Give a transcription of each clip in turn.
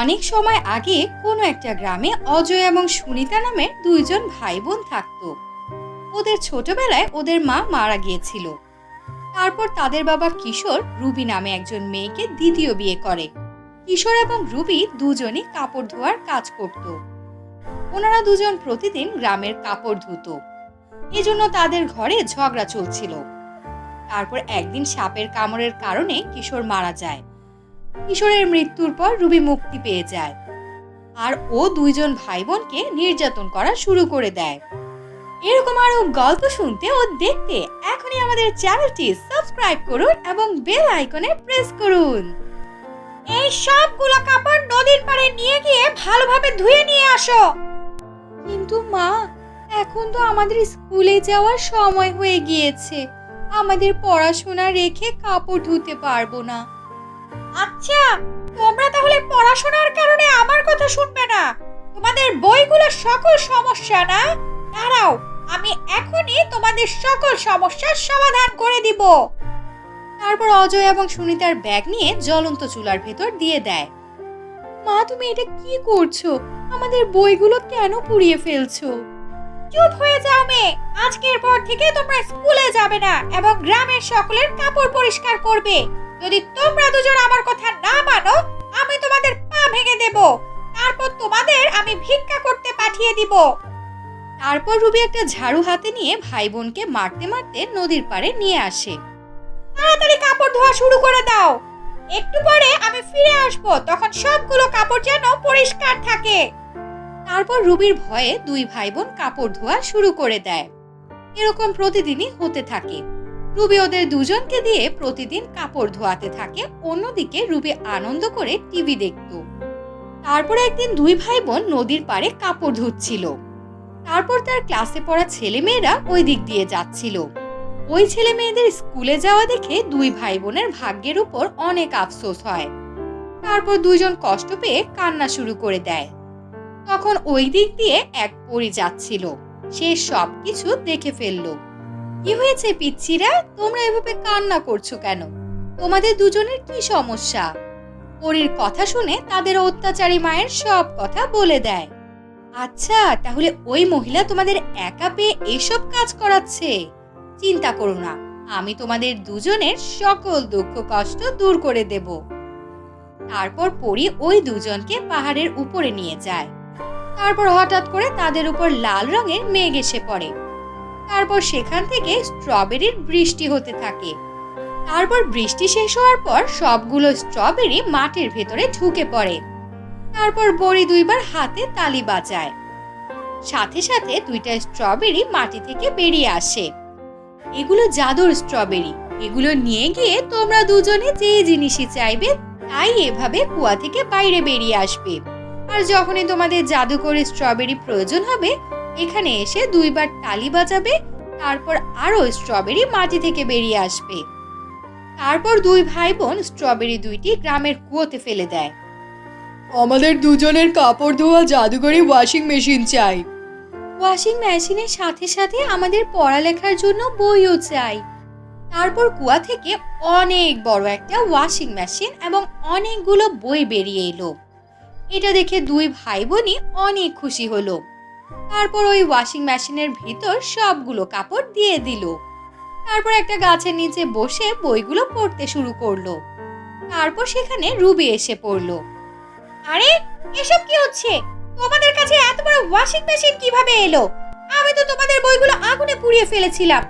অনেক সময় আগে কোনো একটা গ্রামে অজয় এবং সুনিতা নামের দুইজন ভাই বোন থাকতো। ওদের ছোটবেলায় ওদের মা মারা গিয়েছিল। তারপর তাদের বাবা কিশোর রুবি নামে একজন মেয়েকে দ্বিতীয় বিয়ে করে। কিশোর এবং রুবি দুজনই কাপড় ধোয়ার কাজ করত। ওনারা দুজন প্রতিদিন গ্রামের কাপড় ধুতো, এজন্য তাদের ঘরে ঝগড়া চলছিল। তারপর একদিন সাপের কামড়ের কারণে কিশোর মারা যায়। কিশোরের মৃত্যুর পর রুবি মুক্তি পেয়ে যায়, আর ও দুইজন ভাই বোনকে নির্যাতন করা শুরু করে দেয়। এরকম আরো গল্প শুনতে ও দেখতে এখনই আমাদের চ্যানেলটি সাবস্ক্রাইব করুন এবং বেল আইকনে প্রেস করুন। এই সবগুলো কাপড় নদীর পাড়ে নিয়ে গিয়ে ভালোভাবে ধুয়ে নিয়ে আসো। কিন্তু মা, এখন তো আমাদের স্কুলে যাওয়ার সময় হয়ে গিয়েছে, আমাদের পড়াশোনা রেখে কাপড় ধুতে পারবো না। আচ্ছা, তোমরা তাহলে পড়াশোনার কারণে আমার কথা শুনবে না? তোমাদের বইগুলো সকল সমস্যা না? দাঁড়াও, আমি এখনই তোমাদের সকল সমস্যার সমাধান করে দিব। তারপর অজয় এবং সুনিতার ব্যাগ নিয়ে জ্বলন্ত চুলার ভেতর দিয়ে দেয়। মা, তুমি এটা কি করছো? আমাদের বইগুলো কেন পুড়িয়ে ফেলছো? চুপ হয়ে যাও মেয়ে, আজকের পর থেকে তোমরা স্কুলে যাবে না এবং গ্রামের সকলের কাপড় পরিষ্কার করবে। যদি তোমরা দুজন আমার কথা না মানো, আমি তোমাদের পা ভেঙে দেব, তারপর তোমাদের আমি ভিক্ষা করতে পাঠিয়ে দিব। তারপর রুবি একটা ঝাড়ু হাতে নিয়ে ভাই বোনকে মারতে মারতে নদীর পাড়ে নিয়ে আসে। তাড়াতাড়ি কাপড় ধোয়া শুরু করে দাও, একটু পরে আমি ফিরে আসব, তখন সবগুলো কাপড় যেন পরিষ্কার থাকে। তারপর রুবির ভয়ে দুই ভাই বোন কাপড় ধোয়া শুরু করে দেয়। এরকম প্রতিদিনই হতে থাকে। রুবি ওদের দুজনকে দিয়ে প্রতিদিন কাপড় ধোয়াতে থাকে, অন্যদিকে রুবি আনন্দ করে টিভি দেখত। তারপর একদিন দুই ভাই বোন নদীর পাড়ে কাপড় ধুচ্ছিল। তারপর তার ক্লাসে পড়া ছেলে মেয়েরা ওই দিক দিয়ে যাচ্ছিল। ওই ছেলে মেয়েদের স্কুলে যাওয়া দেখে দুই ভাই বোনের ভাগ্যের উপর অনেক আফসোস হয়। তারপর দুইজন কষ্ট পেয়ে কান্না শুরু করে দেয়। তখন ওই দিক দিয়ে এক পরী যাচ্ছিল, সে সবকিছু দেখে ফেললো। কি হয়েছে পিচ্চিরা, তোমরা এভাবে কান্না করছো কেন? তোমাদের দুজনের কি সমস্যা? পরীর কথা শুনে তাদের অত্যাচারী মায়ের সব কথা বলে দেয়। আচ্ছা, তাহলে ওই মহিলা তোমাদের একা পেয়ে এসব কাজ করাচ্ছে? চিন্তা করো না, আমি তোমাদের দুজনের সকল দুঃখ কষ্ট দূর করে দেব। তারপর পরী ওই দুজনকে পাহাড়ের উপরে নিয়ে যায়। তারপর হঠাৎ করে তাদের উপর লাল রঙের মেঘ এসে পড়ে। তারপর সেখান থেকে স্ট্রবেরির বৃষ্টি হতে থাকে। তারপর বৃষ্টি শেষ হওয়ার পর সবগুলো স্ট্রবেরি মাটির ভেতরে ঢুকে পড়ে। তারপর বড়ি দুইবার হাতে তালি বাজায়, সাথে সাথে দুইটা স্ট্রবেরি মাটি থেকে বেরিয়ে আসে। এগুলো জাদুর স্ট্রবেরি, এগুলো নিয়ে গিয়ে তোমরা দুজনে যে জিনিসই চাইবে তাই এভাবে কুয়া থেকে বাইরে বেরিয়ে আসবে। আর যখনই তোমাদের জাদুকরি স্ট্রবেরি প্রয়োজন হবে, এখানে এসে দুইবার তালি বাজাবে, তারপর আরো স্ট্রবেরি মাটি থেকে বেরিয়ে আসবে। তারপর দুই ভাই বোন স্ট্রবেরি দুইটি গ্রামের কুয়োতে ফেলে দেয়। আমাদের দুজনের কাপড় ধোয়া জাদুকরি ওয়াশিং মেশিন চাই। ওয়াশিং মেশিনের সাথে সাথে আমাদের পড়ালেখার জন্য বইও চাই। তারপর কুয়া থেকে অনেক বড় একটা ওয়াশিং মেশিন এবং অনেকগুলো বই বেরিয়ে এলো। এটা দেখে দুই ভাই বোনই অনেক খুশি হলো। তারপর ওই ওয়াশিং মেশিনের ভিতর সবগুলো কাপড় দিয়ে দিল। তারপর একটা গাছের নিচে বসে বইগুলো পড়তে শুরু করলো। তারপর সেখানে রুবি এসে পড়লো। আরে, এসব কি হচ্ছে? তোমাদের কাছে এত বড় ওয়াশিং মেশিন কিভাবে এলো? আমি তো তোমাদের বইগুলো আগুনে পুড়িয়ে ফেলেছিলাম।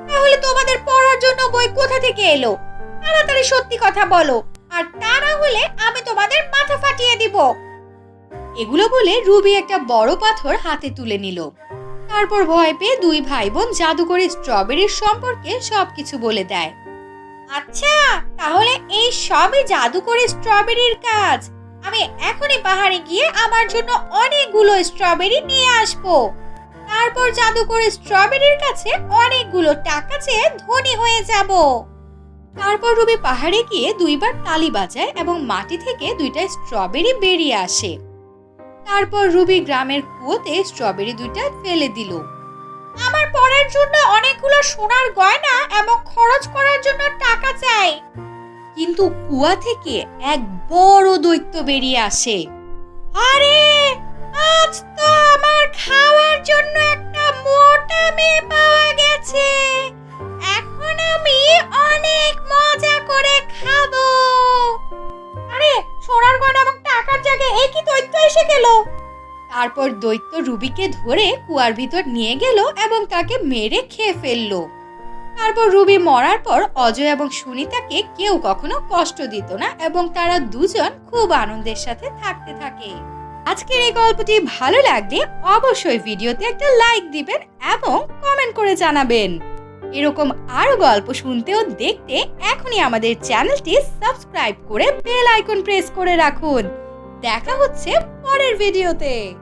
তাহলে তোমাদের পড়ার জন্য বই কোথা থেকে এলো? তাড়াতাড়ি সত্যি কথা বলো, আর তা না হলে আমি তোমাদের মাথা ফাটিয়ে দিব। এগুলো বলে রুবি একটা বড় পাথর হাতে তুলে নিল। তারপর ভয় পেয়ে দুই ভাই বোন জাদুকরি স্ট্রবেরির সম্পর্কে সবকিছু বলে দেয়। আচ্ছা, তাহলে এই সবই জাদুকরি স্ট্রবেরির কাজ। আমি এখনই পাহাড়ে গিয়ে আমার জন্য অনেকগুলো স্ট্রবেরি নিয়ে আসবো। তারপর জাদুকরি স্ট্রবেরির কাছে অনেকগুলো টাকা চেয়ে ধনী হয়ে যাব। তারপর রুবি পাহাড়ে গিয়ে দুইবার তালি বাজায় এবং মাটি থেকে দুইটা স্ট্রবেরি বেরিয়ে আসে। তারপর রুবি গ্রামের কুয়োতে স্ট্রবেরি দুইটা ফেলে দিল। আমার পড়ার জন্য অনেকগুলো সোনার গয়না এবং খরচ করার জন্য টাকা চাই। কিন্তু কুয়া থেকে এক বড় দৈত্য বেরিয়ে আসে। আরে, আজ তো আমার খাওয়ার জন্য একটা মোটা মেয়ে পাওয়া গেছে। এখন আমি অনেক মজা করে খাবো। আরে, সোনার গয়না এবং টাকার জায়গায় এই কি দৈত্য এসে গেল? তারপর দৈত্য রুবিকে ধরে কুয়ার ভিতর নিয়ে গেল এবং তাকে মেরে খেয়ে ফেললো। তারপর রুবি মরার পর অজয় এবং সুনিতাকে কেউ কখনো কষ্ট দিত না এবং তারা দুজন খুব আনন্দের সাথে থাকতে থাকে। আজকের এই গল্পটি ভালো লাগলে অবশ্যই ভিডিওতে একটা লাইক দিবেন এবং কমেন্ট করে জানাবেন। এরকম আরো গল্প শুনতে ও দেখতে এখনই আমাদের চ্যানেলটি সাবস্ক্রাইব করে বেল আইকন প্রেস করে রাখুন। দেখা হচ্ছে পরের ভিডিওতে।